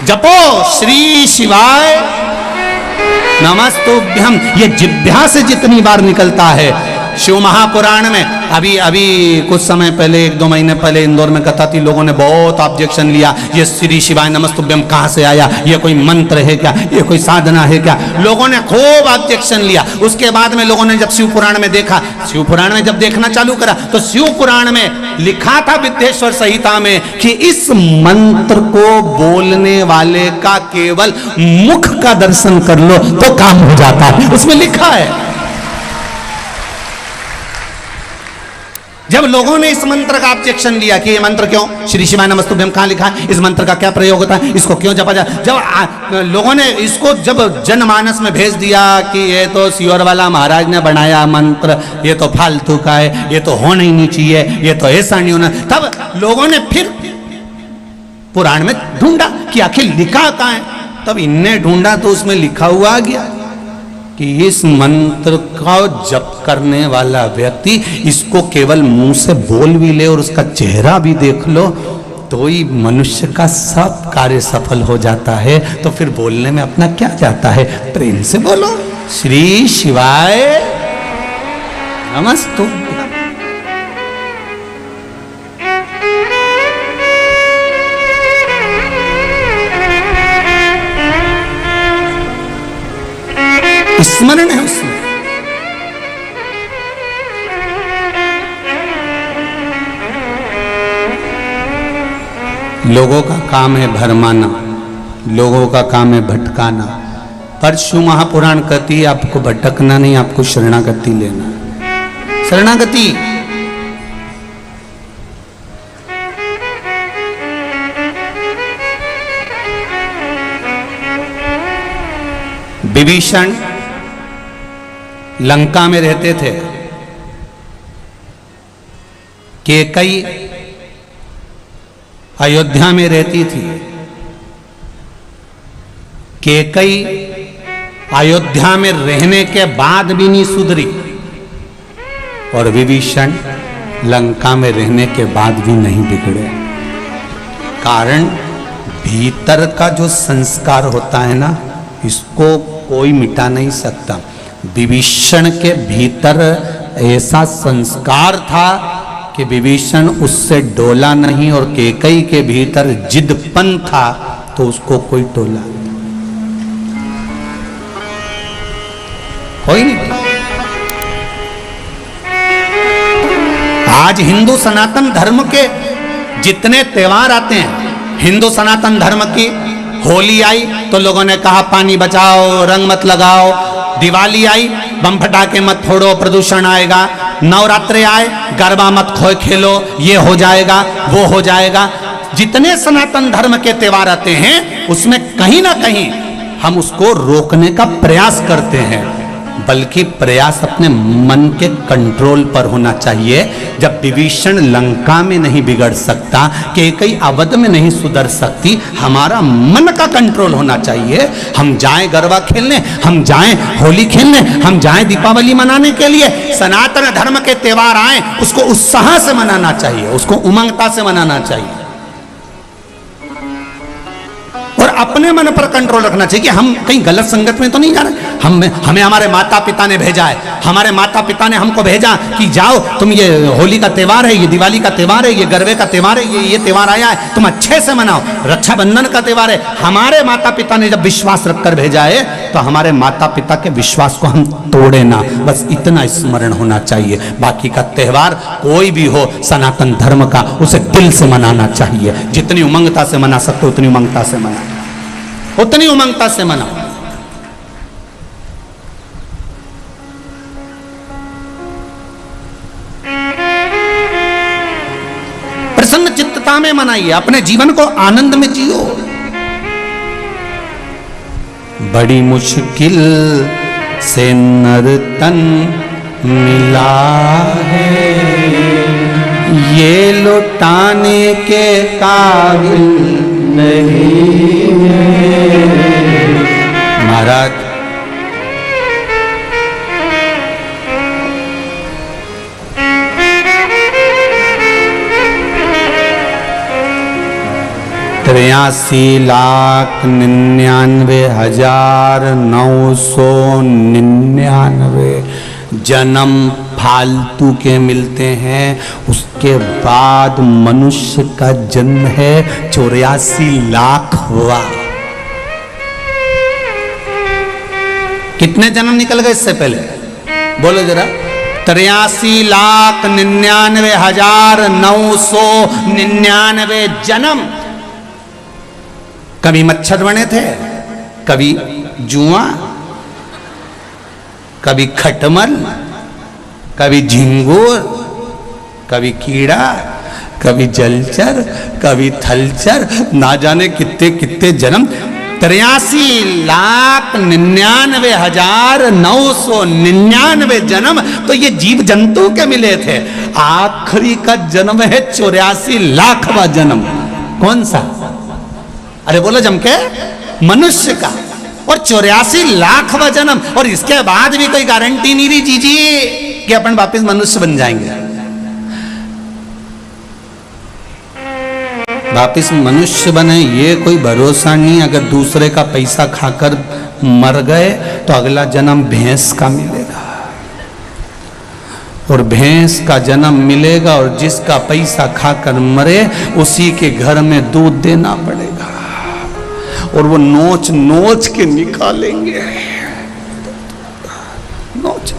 जपो श्री शिवाय नमस्तुभ्यम। ये जिह्वा से जितनी बार निकलता है, शिव महापुराण में अभी कुछ समय पहले 1-2 महीने पहले इंदौर में कथा थी, लोगों ने बहुत ऑब्जेक्शन लिया, ये श्री शिवाय नमस्तुभ्यम कहां से आया, ये कोई मंत्र है क्या, ये कोई साधना है क्या, लोगों ने खूब ऑब्जेक्शन लिया। उसके बाद में लोगों ने जब शिव पुराण में देखा, शिव पुराण में जब देखना चालू करा तो शिव पुराण में लिखा था विद्येश्वर संहिता में कि इस मंत्र को बोलने वाले का केवल मुख का दर्शन कर लो तो काम हो जाता है, उसमें लिखा है। जब लोगों ने इस मंत्र का ऑब्जेक्शन लिया कि ये मंत्र क्यों, श्री शिवाय नमस्तुभ्यम कहां लिखा है, इस मंत्र का क्या प्रयोग होता है, इसको क्यों जपा जाए, जब लोगों ने इसको जब जनमानस में भेज दिया कि ये तो सियोर वाला महाराज ने बनाया मंत्र, ये तो फालतू का है, ये तो होना ही नहीं चाहिए, ये तो ऐसा नहीं होना, तब लोगों ने फिर पुराण में ढूंढा कि आखिर लिखा कहां है। तब इनने ढूंढा तो उसमें लिखा हुआ आ गया कि इस मंत्र का जप करने वाला व्यक्ति इसको केवल मुंह से बोल भी ले और उसका चेहरा भी देख लो तो ही मनुष्य का सब कार्य सफल हो जाता है। तो फिर बोलने में अपना क्या जाता है, प्रेम से बोलो श्री शिवाय नमस्तुभ्यम। स्मरण है उसमें। लोगों का काम है भरमाना, लोगों का काम है भटकाना, पर शिव महापुराण कहती है आपको भटकना नहीं, आपको शरणागति लेना। शरणागति विभीषण लंका में रहते थे, कैकेयी अयोध्या में रहती थी। कैकेयी अयोध्या में रहने के बाद भी नहीं सुधरी और विभीषण लंका में रहने के बाद भी नहीं बिगड़े। कारण भीतर का जो संस्कार होता है ना, इसको कोई मिटा नहीं सकता। विभीषण के भीतर ऐसा संस्कार था कि विभीषण उससे डोला नहीं, और कैकेयी के भीतर जिद्दपन था तो उसको कोई टोला कोई नहीं। आज हिंदू सनातन धर्म के जितने त्योहार आते हैं, हिंदू सनातन धर्म की होली आई तो लोगों ने कहा पानी बचाओ, रंग मत लगाओ। दिवाली आई, बम फटाके मत फोड़ो, प्रदूषण आएगा। नवरात्रे आए, गरबा मत खेलो, ये हो जाएगा, वो हो जाएगा। जितने सनातन धर्म के त्योहार आते हैं उसमें कहीं ना कहीं हम उसको रोकने का प्रयास करते हैं, बल्कि प्रयास अपने मन के कंट्रोल पर होना चाहिए। जब विभीषण लंका में नहीं बिगड़ सकता, कैकेयी अवध में नहीं सुधर सकती, हमारा मन का कंट्रोल होना चाहिए। हम जाएं गरबा खेलने, हम जाएं होली खेलने, हम जाएं दीपावली मनाने के लिए। सनातन धर्म के त्योहार आए उसको उत्साह से मनाना चाहिए, उसको उमंगता से मनाना चाहिए, और अपने मन पर कंट्रोल रखना चाहिए कि हम कहीं गलत संगत में तो नहीं जा रहे। हमें हमारे माता पिता ने भेजा है, हमारे माता पिता ने हमको भेजा कि जाओ तुम, ये होली का त्योहार है, ये दिवाली का त्योहार है, ये गरबे का त्योहार है, ये त्योहार आया है, तुम अच्छे से मनाओ। रक्षाबंधन का त्योहार है, हमारे माता पिता ने जब विश्वास रखकर भेजा है तो हमारे माता पिता के विश्वास को हम तोड़े ना, बस इतना स्मरण होना चाहिए। बाकी का त्योहार कोई भी हो सनातन धर्म का, उसे दिल से मनाना चाहिए। जितनी उमंगता से मना सकते उतनी उमंगता से मनाओ, उतनी उमंगता से मनाओ। प्रसन्न चित्तता में मनाइए, अपने जीवन को आनंद में जियो। बड़ी मुश्किल से नर तन मिला है, ये लुटाने के काबिल नहीं है। महाराज 83,99,999 जन्म फालतू के मिलते हैं। उसके बाद मनुष्य का जन्म है 84 लाख हुआ। कितने जन्म निकल गए इससे पहले बोलो जरा? 83,99,999 जन्म। कभी मच्छर बने थे, कभी जुआ, कभी खटमल, कभी झिंगुर, कभी कीड़ा, कभी जलचर, कभी थलचर, ना जाने कितने कितने जन्म। 83,99,999 जन्म तो ये जीव जंतु के मिले थे। आखिरी का जन्म है 84 लाखवां जन्म। कौन सा? अरे बोलो जम के, मनुष्य का। और 84 लाखवां जन्म, और इसके बाद भी कोई गारंटी नहीं दी जीजी कि अपन वापस मनुष्य बन जाएंगे। वापिस मनुष्य बने ये कोई भरोसा नहीं। अगर दूसरे का पैसा खाकर मर गए तो अगला जन्म भैंस का मिलेगा, और भैंस का जन्म मिलेगा, और जिसका पैसा खाकर मरे उसी के घर में दूध देना पड़ेगा, और वो नोच नोच के निकालेंगे। नोच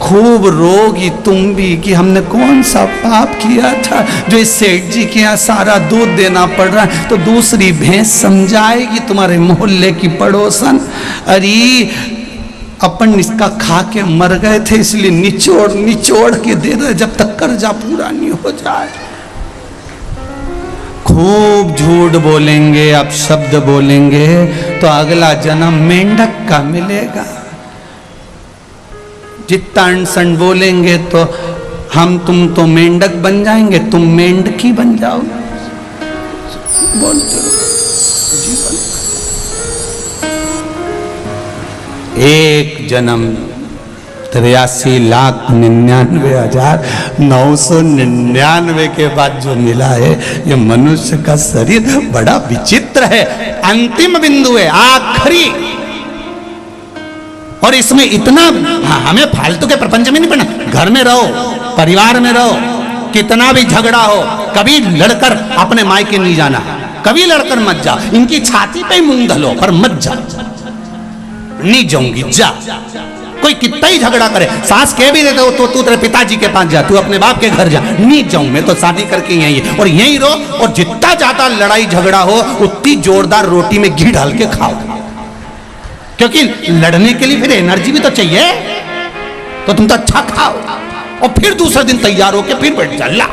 खूब रोगी तुम भी कि हमने कौन सा पाप किया था जो इस सेठ जी के यहाँ सारा दूध देना पड़ रहा है। तो दूसरी भैंस समझाएगी तुम्हारे मोहल्ले की पड़ोसन, अरे अपन इसका खा के मर गए थे इसलिए निचोड़ निचोड़ के दे रहे जब तक कर्जा पूरा नहीं हो जाए। खूब झूठ बोलेंगे, अपशब्द बोलेंगे तो अगला जन्म मेंढक का मिलेगा। जितना अनसन बोलेंगे तो हम तुम तो मेंढक बन जाएंगे, तुम मेंढकी बन जाओगे। बोलते रहो जीवन। एक जन्म 83,99,999 के बाद जो मिला है ये मनुष्य का शरीर बड़ा विचित्र है। अंतिम बिंदु है, आखिरी। और इसमें इतना हमें फालतू के प्रपंच में नहीं पड़ना। घर में रहो, परिवार में रहो, कितना भी झगड़ा हो कभी लड़कर अपने मायके नहीं जाना, कभी लड़कर मत जाओ। इनकी छाती पे मूंग धलो पर मत जाओ। नहीं जाऊंगी जा। कोई कितना ही झगड़ा करे, सास कह भी देते हो तो तू तेरे पिताजी के पास जा, तू अपने बाप के घर जा। नहीं जाऊं, मैं तो शादी करके यहीं और यहीं रहो, और जितना ज्यादा लड़ाई झगड़ा हो उतनी जोरदार रोटी में घी डाल के खाओ, क्योंकि लड़ने के लिए फिर एनर्जी भी तो चाहिए। तो तुम तो अच्छा खाओ और फिर दूसरे दिन तैयार होके फिर बैठ जा। ला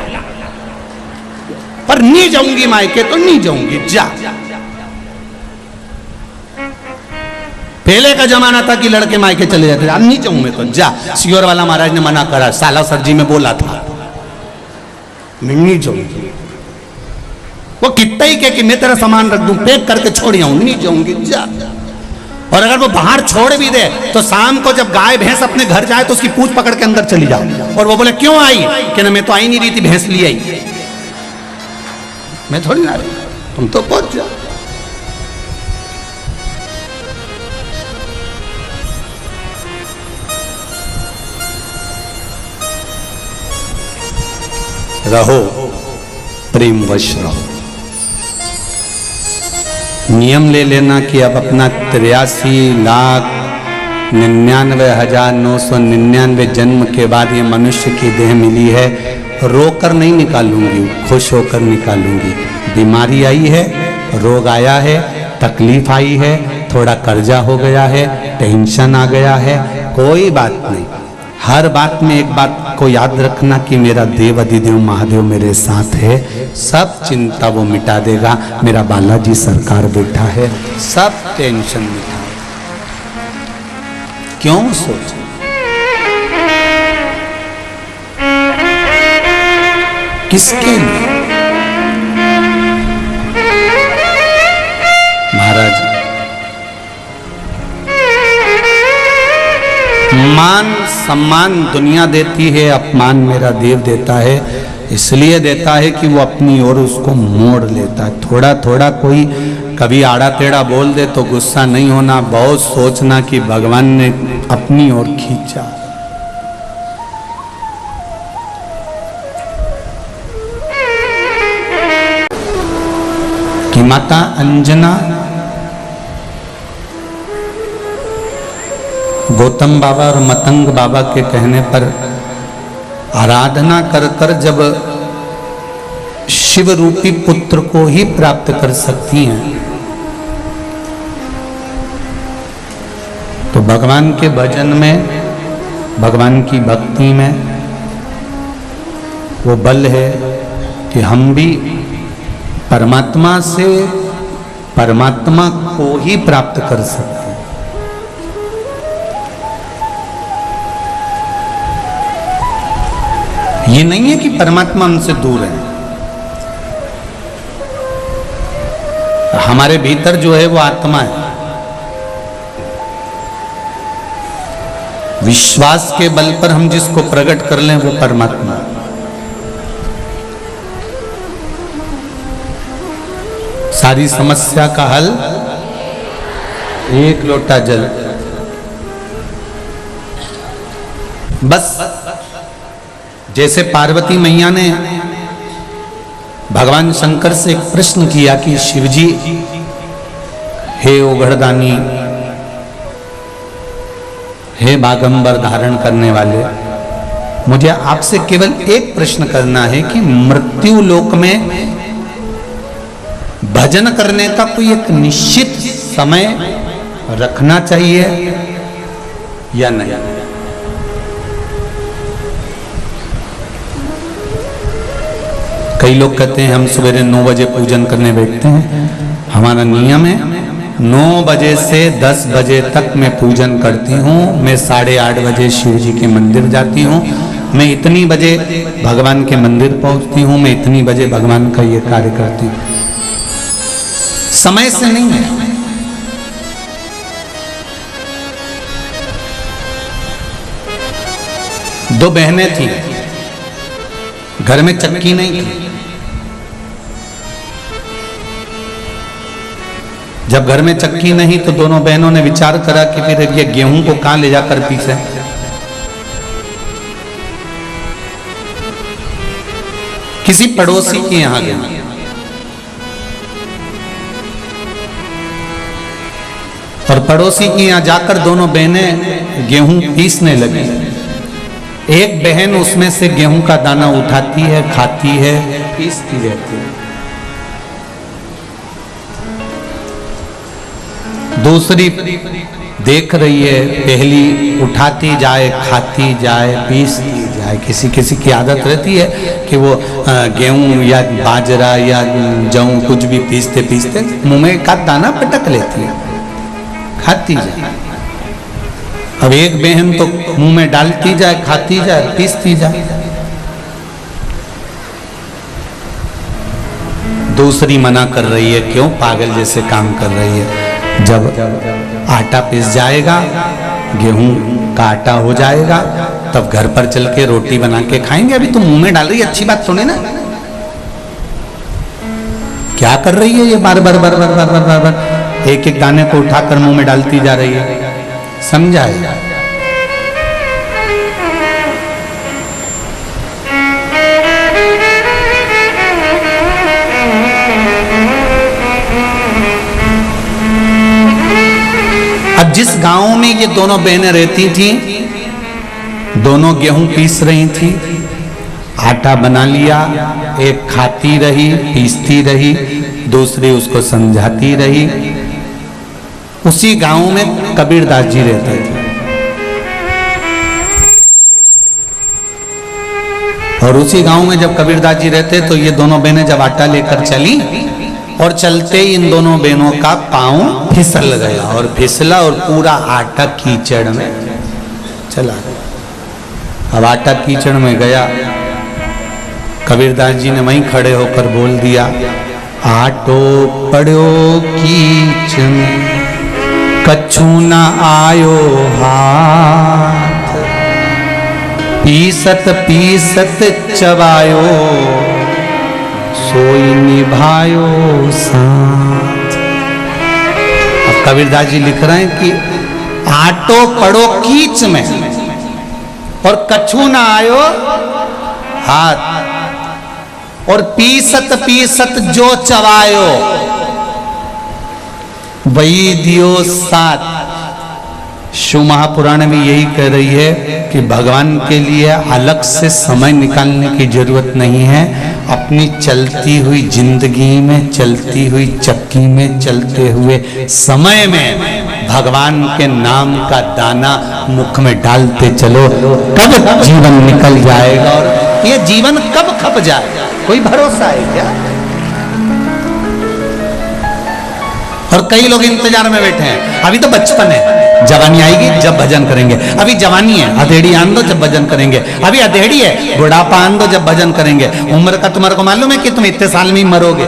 पर नहीं जाऊंगी मायके तो नहीं जाऊंगी जा। पहले का जमाना था कि लड़के मायके चले जाते, अब नहीं जाऊं मैं तो जा। सियोर वाला महाराज ने मना करा, साला सरजी में बोला था मैं नहीं जाऊंगी। वो कितना ही कहे कि मैं तेरा सामान रख दूं, पैक करके छोड़ आऊं, नहीं जाऊंगी जा। और अगर वो बाहर छोड़ भी दे तो शाम को जब गाय भैंस अपने घर जाए तो उसकी पूंछ पकड़ के अंदर चली जाओ। और वो बोले क्यों आई? कि ना मैं तो आई नहीं रही थी, भैंस ली आई। मैं थोड़ी ना रही, तुम तो पहुंच जाओ। रहो प्रेम वश रहो। नियम ले लेना कि अब अपना 83,99,999 जन्म के बाद ये मनुष्य की देह मिली है, रोकर नहीं निकालूंगी, खुश होकर निकालूंगी। बीमारी आई है, रोग आया है, तकलीफ आई है, थोड़ा कर्जा हो गया है, टेंशन आ गया है, कोई बात नहीं। हर बात में एक बात को याद रखना कि मेरा देव अधिदेव महादेव मेरे साथ है, सब चिंता वो मिटा देगा। मेरा बालाजी सरकार बैठा है, सब टेंशन मिटा। क्यों सोच? किसके लिए? महाराज मान सम्मान दुनिया देती है, अपमान मेरा देव देता है। इसलिए देता है कि वो अपनी ओर उसको मोड़ लेता है। थोड़ा थोड़ा कोई कभी आड़ा टेढ़ा बोल दे तो गुस्सा नहीं होना, बहुत सोचना कि भगवान ने अपनी ओर खींचा। कि माता अंजना गौतम बाबा और मतंग बाबा के कहने पर आराधना कर कर जब शिव रूपी पुत्र को ही प्राप्त कर सकती हैं, तो भगवान के भजन में, भगवान की भक्ति में वो बल है कि हम भी परमात्मा से परमात्मा को ही प्राप्त कर सकते हैं। ये नहीं है कि परमात्मा हमसे दूर है, हमारे भीतर जो है वो आत्मा है। विश्वास के बल पर हम जिसको प्रकट कर लें वो परमात्मा है। सारी समस्या का हल एक लोटा जल। बस जैसे पार्वती मैया ने भगवान शंकर से एक प्रश्न किया कि शिवजी, हे ओघड़दानी, हे बागंबर धारण करने वाले, मुझे आपसे केवल एक प्रश्न करना है कि मृत्यु लोक में भजन करने का कोई एक निश्चित समय रखना चाहिए या नहीं? कई लोग कहते हैं हम सवेरे 9 बजे पूजन करने बैठते हैं। हमारा नियम है 9 बजे से 10 बजे तक मैं पूजन करती हूँ। मैं 8:30 बजे शिव जी के मंदिर जाती हूँ। मैं इतनी बजे भगवान के मंदिर पहुँचती हूँ। मैं इतनी बजे भगवान का ये कार्य करती हूँ। समय से नहीं है। दो बहनें थी, घर में चक्की नहीं थी। जब घर में चक्की नहीं तो दोनों बहनों ने विचार करा कि फिर ये गेहूं को कहां ले जाकर पीसे। किसी पड़ोसी के यहां गए। और पड़ोसी के यहां जाकर दोनों बहनें गेहूं पीसने लगी। एक बहन उसमें से गेहूं का दाना उठाती है, खाती है, पीसती रहती है। दूसरी देख रही है, पहली उठाती जाए, खाती जाए, पीसती जाए। किसी किसी की आदत रहती है कि वो गेहूं या बाजरा या जौ कुछ भी पीसते पीसते मुंह में का दाना पटक लेती है, खाती जाए। अब एक बहन तो मुंह में डालती जाए, खाती जाए, पीसती जाए। दूसरी मना कर रही है, क्यों पागल जैसे काम कर रही है। जब आटा पिस जाएगा, गेहूं का आटा हो जाएगा, तब घर पर चल के रोटी बना के खाएंगे। अभी तो मुंह में डाल रही है, अच्छी बात सुने ना। क्या कर रही है ये? बार बार बार बार बार बार बार बार एक एक दाने को उठाकर मुंह में डालती जा रही है। समझाए? अब जिस गांव में ये दोनों बहनें रहती थी, दोनों गेहूं पीस रही थी, आटा बना लिया। एक खाती रही, पीसती रही, दूसरी उसको समझाती रही। उसी गांव में कबीरदास जी रहते थे। और उसी गांव में जब कबीरदास जी रहते तो ये दोनों बहनें जब आटा लेकर चली, और चलते ही इन दोनों बहनों का पांव फिसल गया और फिसला और पूरा आटा कीचड़ में चला गया। अब आटा कीचड़ में गया, कबीरदास जी ने वहीं खड़े होकर बोल दिया, आटो पड़ो कीच में कछु न आयो हाथ, पीसत पीसत चबायो सोई निभायो साथ। अब कबीरदास जी लिख रहे हैं कि आटो पड़ो कीच में और कछु ना आयो हाथ, और पीसत पीसत जो चबायो वही दियो साथ। शिव महापुराण में यही कह रही है कि भगवान के लिए अलग से समय निकालने की जरूरत नहीं है। अपनी चलती हुई जिंदगी में, चलती हुई चक्की में, चलते हुए समय में भगवान के नाम का दाना मुख में डालते चलो। कब जीवन निकल जाएगा और ये जीवन कब खप जाएगा, कोई भरोसा है क्या? और कई लोग इंतजार में बैठे हैं, अभी तो बचपन है, जवानी आएगी जब भजन करेंगे। अभी जवानी है, अधेड़ी आन दो जब भजन करेंगे। अभी अधेड़ी है, बुढ़ापा आन दो जब भजन करेंगे। उम्र का तुम्हारे को मालूम है कि तुम इतने साल में ही मरोगे?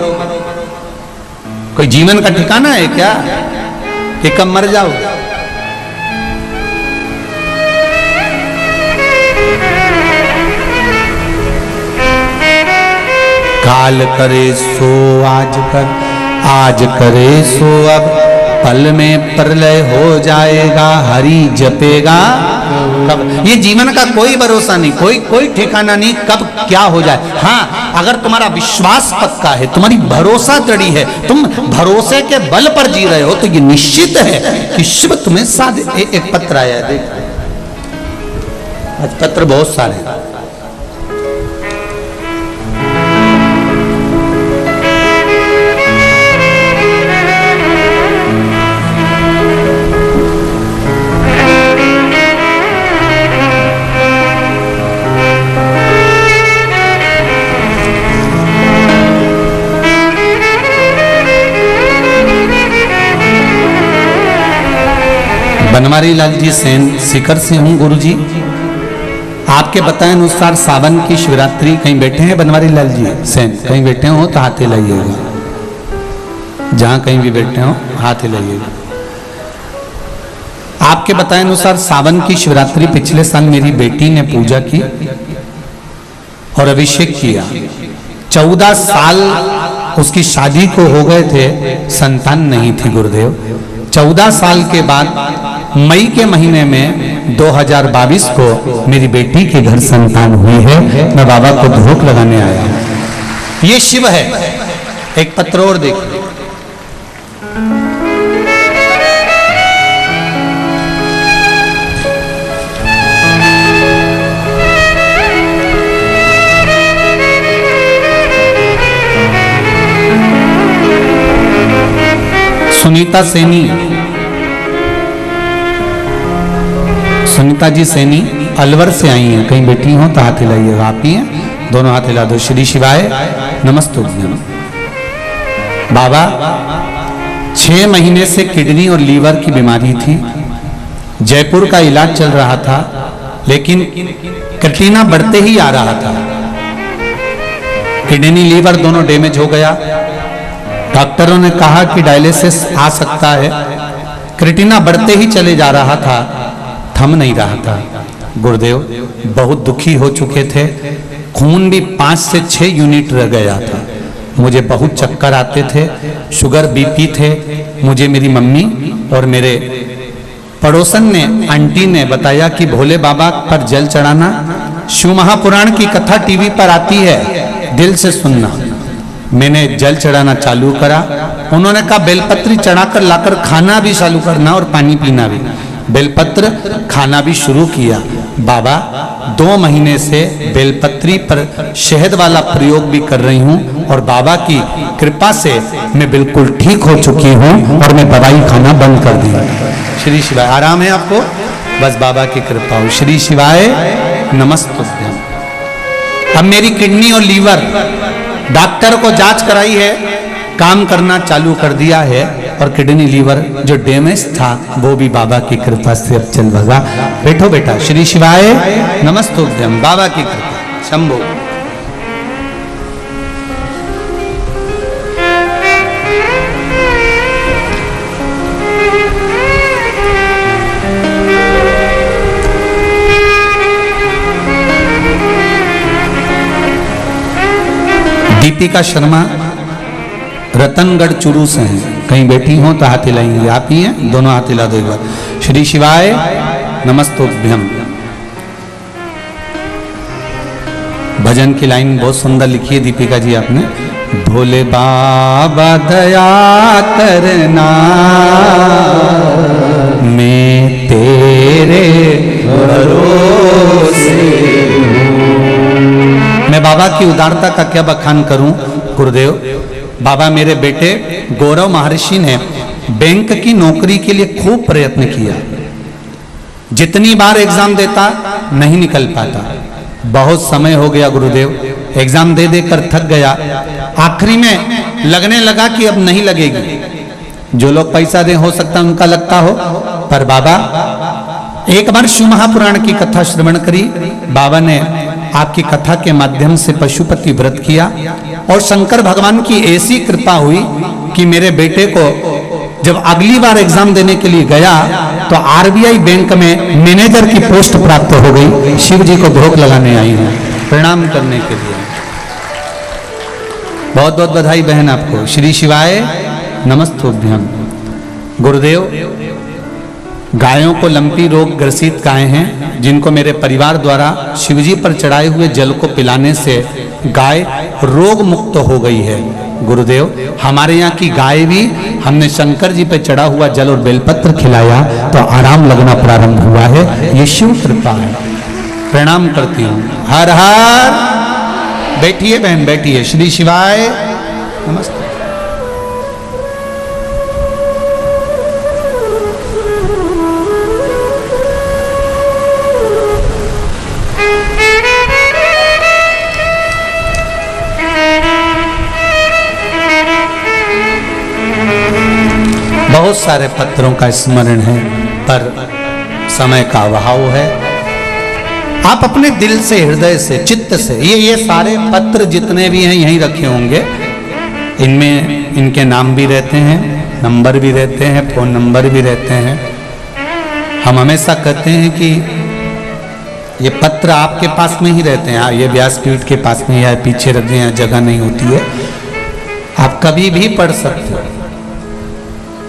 कोई जीवन का ठिकाना है क्या कि कब मर जाओगे? काल करे सो आज कर, आज करे सो अब, पल में प्रलय हो जाएगा, हरि जपेगा कब। ये जीवन का कोई भरोसा नहीं, कोई ठिकाना नहीं कब क्या हो जाए। हाँ, अगर तुम्हारा विश्वास पक्का है, तुम्हारी भरोसा दृढ़ी है, तुम भरोसे के बल पर जी रहे हो, तो ये निश्चित है कि शिव तुम्हें साथ। एक पत्र आया है, देख, आज पत्र बहुत सारे। बनवारी लाल जी सेन सीकर से हूँ गुरुजी। आपके बताए अनुसार सावन की शिवरात्रि कहीं बैठे हैं बनवारी लाल जी सेन? कहीं बैठे हो तो हाथ हिलाइएगा, जहां कहीं भी बैठे हो हाथ हिलाइएगा। आपके बताए अनुसार सावन की शिवरात्रि पिछले साल मेरी बेटी ने पूजा की और अभिषेक किया। 14 साल उसकी शादी को हो गए थे, संतान नहीं थी गुरुदेव। 14 साल के बाद मई के महीने में 2022 को मेरी बेटी के घर संतान हुई है। मैं बाबा को धूप लगाने आया हूं। ये शिव है। एक पत्र और देख, सुनीता सैनी, सुनीता जी सैनी अलवर से आई हैं, कहीं बैठी हो तो हाथ हिलाइएगा। आप ही हैं, दोनों हाथ हिला दो। श्री शिवाय नमस्ते। बाबा 6 महीने से किडनी और लीवर की बीमारी थी, जयपुर का इलाज चल रहा था, लेकिन क्रिएटिनिन बढ़ते ही आ रहा था। किडनी लीवर दोनों डैमेज हो गया। डॉक्टरों ने कहा कि डायलिसिस आ सकता है। क्रिएटिनिन बढ़ते ही चले जा रहा था, थम नहीं रहा था। गुरुदेव बहुत दुखी हो चुके थे, खून भी 5 से 6 यूनिट रह गया था। मुझे बहुत चक्कर आते थे, शुगर बीपी थे। मुझे मेरी मम्मी और मेरे पड़ोसन ने, आंटी ने बताया कि भोले बाबा पर जल चढ़ाना। शिव महापुराण की कथा टीवी पर आती है, दिल से सुनना। मैंने जल चढ़ाना चालू करा। उन्होंने कहा बेलपत्री चढ़ाकर लाकर खाना भी चालू करना और पानी पीना भी। बेलपत्र खाना भी शुरू किया। बाबा 2 महीने से बेलपत्री पर शहद वाला प्रयोग भी कर रही हूँ और बाबा की कृपा से मैं बिल्कुल ठीक हो चुकी हूँ और मैं दवाई खाना बंद कर दी। श्री शिवाय। आराम है आपको? बस बाबा की कृपा हो। श्री शिवाय नमस्तुभ्यम। अब मेरी किडनी और लीवर डॉक्टर को जांच कराई है, काम करना चालू कर दिया है और किडनी लीवर जो डैमेज था वो भी बाबा की कृपा से अब चल भगा। बैठो बेटा। श्री शिवाय नमस्तुभ्यम। बाबा की कृपा। शंभो। दीपिका शर्मा रतनगढ़ चुरू से हैं, कहीं बैठी हो तो हाथ हिलाएंगे। आप ही हैं, दोनों हाथ हिला दो एक बार। श्री शिवाय नमस्तोभ्यम। भजन की लाइन बहुत सुंदर लिखी है दीपिका जी आपने। भोले बाबा दया करना मैं तेरे भरोसे। मैं बाबा की उदारता का क्या बखान करूं गुरुदेव। बाबा मेरे बेटे गौरव महर्षि ने बैंक की नौकरी के लिए खूब प्रयत्न किया, जितनी बार एग्जाम देता नहीं निकल पाता। बहुत समय हो गया गुरुदेव, एग्जाम दे देकर थक गया। आखिरी में लगने लगा कि अब नहीं लगेगी। जो लोग पैसा दे हो सकता उनका लगता हो, पर बाबा एक बार शिव महापुराण की कथा श्रवण करी। बाबा ने आपकी कथा के माध्यम से पशुपति व्रत किया और शंकर भगवान की ऐसी कृपा हुई कि मेरे बेटे को जब अगली बार एग्जाम देने के लिए गया तो आरबीआई बैंक में मैनेजर की पोस्ट प्राप्त हो गई। शिव जी को भोग लगाने आई हूं प्रणाम करने के लिए। बहुत बहुत बधाई बहन आपको। श्री शिवाय नमस्तोभ्यम। गुरुदेव गायों को लंपी रोग ग्रसित गाय हैं, जिनको मेरे परिवार द्वारा शिवजी पर चढ़ाए हुए जल को पिलाने से गाय रोग मुक्त हो गई है। गुरुदेव हमारे यहाँ की गाय भी हमने शंकर जी पे चढ़ा हुआ जल और बेलपत्र खिलाया तो आराम लगना प्रारंभ हुआ है। ये शिव कृपा है। प्रणाम करती हूँ। हर हर। बैठिए बहन बैठिए। श्री शिवाय नमस्ते। बहुत सारे पत्रों का स्मरण है पर समय का अभाव है। आप अपने दिल से, हृदय से, चित्त से ये सारे पत्र जितने भी हैं यहीं रखे होंगे। इनमें इनके नाम भी रहते हैं, नंबर भी रहते हैं, फोन नंबर भी रहते हैं। हम हमेशा कहते हैं कि ये पत्र आपके पास में ही रहते हैं। ये व्यासपीठ के पास में या पीछे रख दें, जगह नहीं होती है, आप कभी भी पढ़ सकते हो।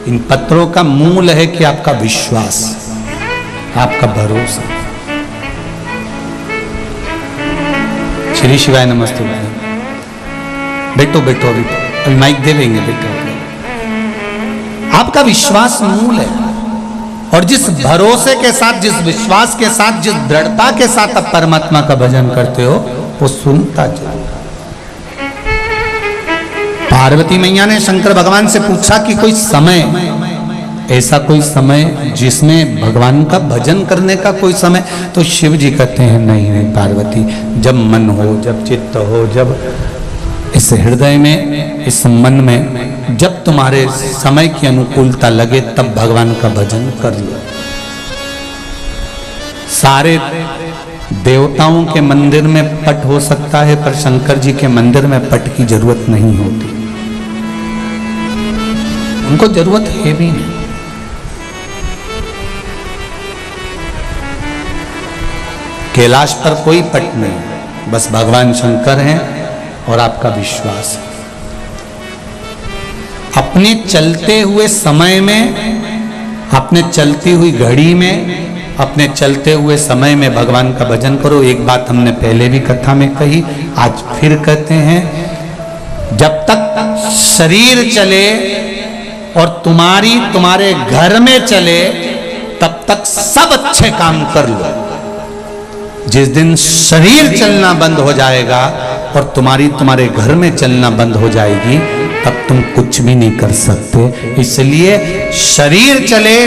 इन पत्रों का मूल है कि आपका विश्वास, आपका भरोसा। श्री शिवाय नमस्ते। बैठो बैठो, अभी माइक दे लेंगे। बैठो। आपका विश्वास मूल है और जिस भरोसे के साथ, जिस विश्वास के साथ, जिस दृढ़ता के साथ आप परमात्मा का भजन करते हो वो सुनता जाए। पार्वती मैया ने शंकर भगवान से पूछा कि कोई समय, ऐसा कोई समय जिसमें भगवान का भजन करने का कोई समय, तो शिव जी कहते हैं नहीं नहीं पार्वती, जब मन हो, जब चित्त हो, जब इस हृदय में, इस मन में जब तुम्हारे समय की अनुकूलता लगे तब भगवान का भजन कर लो। सारे देवताओं के मंदिर में पट हो सकता है पर शंकर जी के मंदिर में पट की जरूरत नहीं होती, उनको जरूरत है भी नहीं। कैलाश पर कोई पट नहीं, बस भगवान शंकर हैं और आपका विश्वास है। अपने चलते हुए समय में, अपने चलती हुई घड़ी में, अपने चलते हुए समय में भगवान का भजन करो। एक बात हमने पहले भी कथा में कही, आज फिर कहते हैं, जब तक शरीर चले और तुम्हारे घर में चले तब तक सब अच्छे काम कर लो। जिस दिन शरीर चलना बंद हो जाएगा और तुम्हारे घर में चलना बंद हो जाएगी तब तुम कुछ भी नहीं कर सकते। इसलिए शरीर चले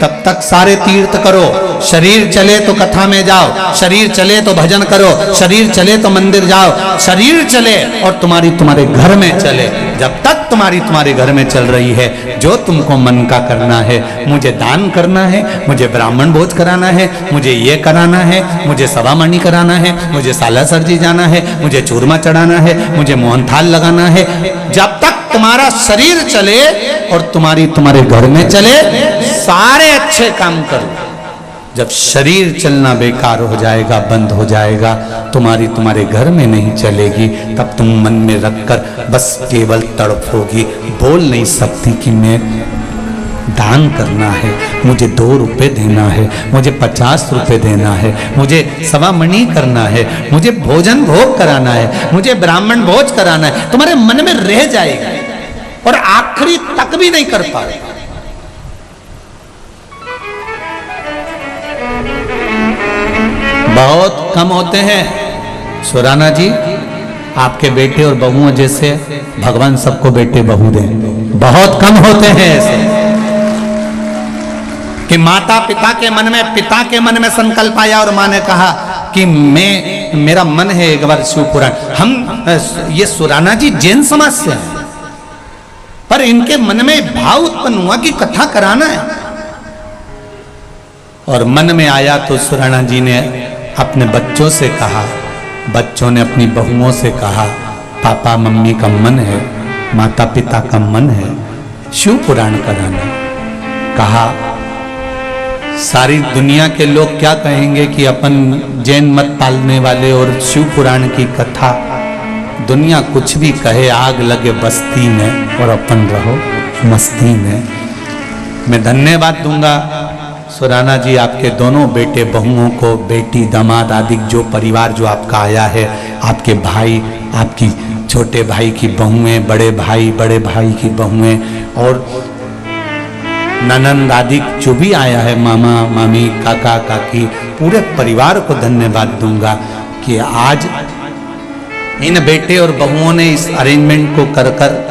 तब तक सारे तीर्थ करो, शरीर चले तो कथा में जाओ, शरीर चले तो भजन करो, शरीर चले तो मंदिर जाओ, शरीर चले और तुम्हारे घर में चले। जब तक तुम्हारे घर में चल रही है, जो तुमको मन का करना है, मुझे दान करना है, मुझे ब्राह्मण भोज कराना है, मुझे ये कराना है, मुझे सवामणि कराना है, मुझे सालासर जी जाना है, मुझे चूरमा चढ़ाना है, मुझे मोहनथाल लगाना है, जब तक तुम्हारा शरीर चले और तुम्हारे घर में चले, सारे अच्छे काम करो। जब शरीर चलना बेकार हो जाएगा, बंद हो जाएगा, तुम्हारे घर में नहीं चलेगी, तब तुम मन में रखकर बस केवल तड़पोगी, बोल नहीं सकती कि मैं दान करना है, मुझे 2 रुपए देना है, मुझे 50 रुपए देना है, मुझे सवा मणि करना है, मुझे भोजन भोग कराना है, मुझे ब्राह्मण भोज कराना है, तुम्हारे मन में रह जाएगा और आखिरी तक भी नहीं कर पाए। बहुत कम होते हैं सुराना जी, आपके बेटे और बहुओं जैसे भगवान सबको बेटे बहू दें। बहुत कम होते हैं ऐसे कि माता पिता के मन में संकल्प आया और माँ ने कहा कि मेरा मन है एक बार शिव पुराण। हम ये सुराना जी जैन समाज से हैं, पर इनके मन में भाव उत्पन्न हुआ कि कथा कराना है, और मन में आया तो सुराना जी ने अपने बच्चों से कहा, बच्चों ने अपनी बहुओं से कहा, पापा मम्मी का मन है, माता पिता का मन है शिव पुराण कराना। कहा सारी दुनिया के लोग क्या कहेंगे कि अपन जैन मत पालने वाले और शिव पुराण की कथा, दुनिया कुछ भी कहे, आग लगे बस्ती में और अपन रहो मस्ती में। मैं धन्यवाद दूंगा सुराना जी आपके दोनों बेटे बहुओं को, बेटी दामाद आदि जो परिवार जो आपका आया है, आपके भाई, आपकी छोटे भाई की बहुएं, बड़े भाई की बहुएं और ननंद आदि जो भी आया है, मामा मामी काका काकी, पूरे परिवार को धन्यवाद दूंगा कि आज इन बेटे और बहुओं ने इस अरेंजमेंट को कर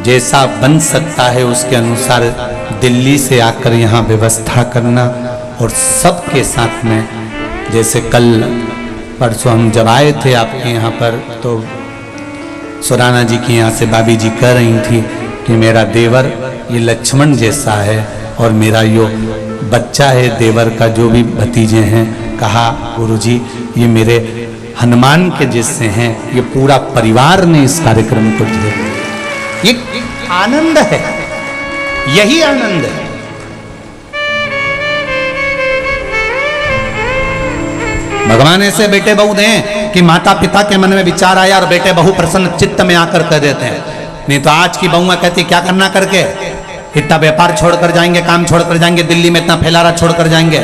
जैसा बन सकता है उसके अनुसार दिल्ली से आकर यहाँ व्यवस्था करना, और सबके साथ में जैसे कल परसों हम जब आए थे आपके यहाँ पर, तो सुराना जी के यहाँ से भाभी जी कह रही थी कि मेरा देवर ये लक्ष्मण जैसा है और मेरा यो बच्चा है देवर का, जो भी भतीजे हैं, कहा गुरुजी ये मेरे हनुमान के जैसे हैं। ये पूरा परिवार ने इस कार्यक्रम को दिया, ये आनंद है, यही आनंद है। भगवान ऐसे बेटे बहू दें कि माता पिता के मन में विचार आया और बेटे बहू प्रसन्न चित्त में आकर कह देते हैं। नहीं तो आज की बहुआ कहती क्या करना करके, इतना व्यापार छोड़कर जाएंगे, काम छोड़कर जाएंगे, दिल्ली में इतना फैलारा छोड़कर जाएंगे,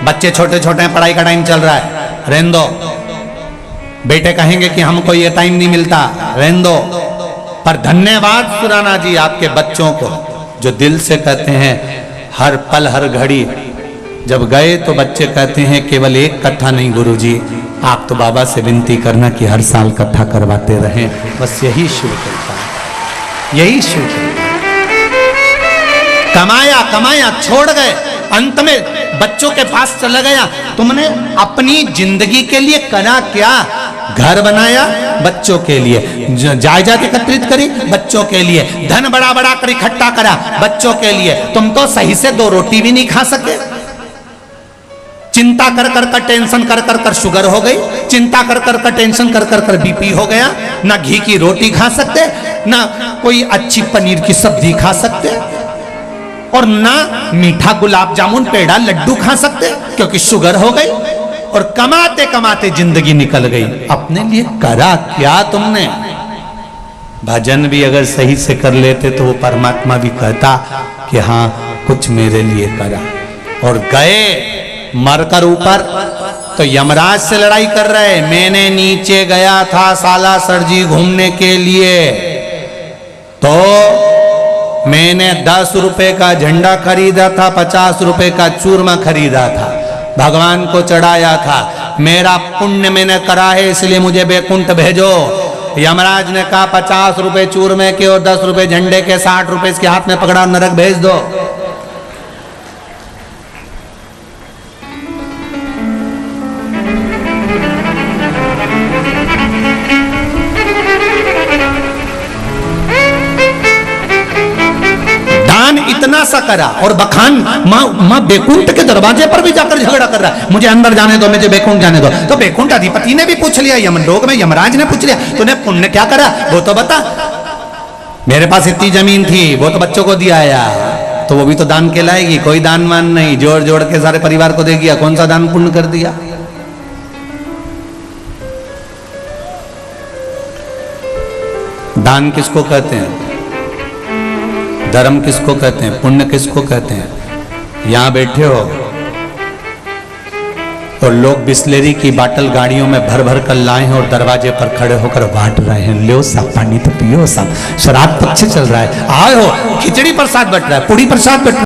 बच्चे छोटे छोटे हैं, पढ़ाई का टाइम चल रहा है, रहने दो। बेटे कहेंगे कि हमको ये टाइम नहीं मिलता, रहने दो। पर धन्यवाद सुराना जी आपके बच्चों को जो दिल से कहते हैं, हर पल हर घड़ी। जब गए तो बच्चे कहते हैं केवल एक कथा नहीं गुरुजी, आप तो बाबा से विनती करना कि हर साल कथा करवाते रहें। बस यही शिव करता है, यही शिव करता है। कमाया कमाया छोड़ गए, अंत में बच्चों के पास चला गया। तुमने अपनी जिंदगी के लिए करा क्या? घर बनाया बच्चों के लिए, जायदाद एकत्रित करी बच्चों के लिए, धन बड़ा बड़ा कर इकट्ठा करा बच्चों के लिए। तुम तो सही से 2 रोटी भी नहीं खा सके। चिंता कर कर कर टेंशन कर कर कर शुगर हो गई, चिंता कर कर कर टेंशन कर कर कर बीपी हो गया। ना घी की रोटी खा सकते, ना कोई अच्छी पनीर की सब्जी खा सकते, और ना मीठा गुलाब जामुन पेड़ा लड्डू खा सकते क्योंकि शुगर हो गई। और कमाते कमाते जिंदगी निकल गई। अपने लिए करा क्या तुमने? भजन भी अगर सही से कर लेते तो वो परमात्मा भी कहता कि हाँ कुछ मेरे लिए करा। और गए मरकर ऊपर तो यमराज से लड़ाई कर रहे। मैंने नीचे गया था साला सरजी घूमने के लिए, तो मैंने 10 रुपए का झंडा खरीदा था, 50 रुपए का चूरमा खरीदा था, भगवान को चढ़ाया था। मेरा पुण्य मैंने करा है इसलिए मुझे बैकुंठ भेजो। यमराज ने कहा 50 रुपए चूरमे के और 10 रुपए झंडे के, 60 रुपए इसके हाथ में पकड़ा, नरक भेज दो। इतना सा करा और बखान माँ बैकुंठ के दरवाजे पर भी जाकर झगड़ा कर रहा है, मुझे अंदर जाने दो, मुझे बैकुंठ जाने दो। तो बैकुंठ अधिपति ने भी पूछ लिया, यमलोक में यमराज ने पूछ लिया, तूने पुण्य क्या करा वो तो बता। मेरे पास इतनी जमीन थी वो तो बच्चों को दिया आया, तो वो भी तो दान कहलाएगी। कोई दान मान नहीं, जोड़ जोड़ के सारे परिवार को दे दिया, कौन सा दान पुण्य कर दिया। दान किसको कहते हैं, धर्म किसको कहते हैं, पुण्य किसको कहते हैं। यहां बैठे हो और लोग बिस्लेरी की बाटल गाड़ियों में भर भर कर लाए हैं और दरवाजे पर खड़े होकर बांट रहे हैं, लो साहब पानी तो पियो साहब, शराब पक्ष चल रहा है, आए हो खिचड़ी प्रसाद बट रहा है, पूरी प्रसाद बट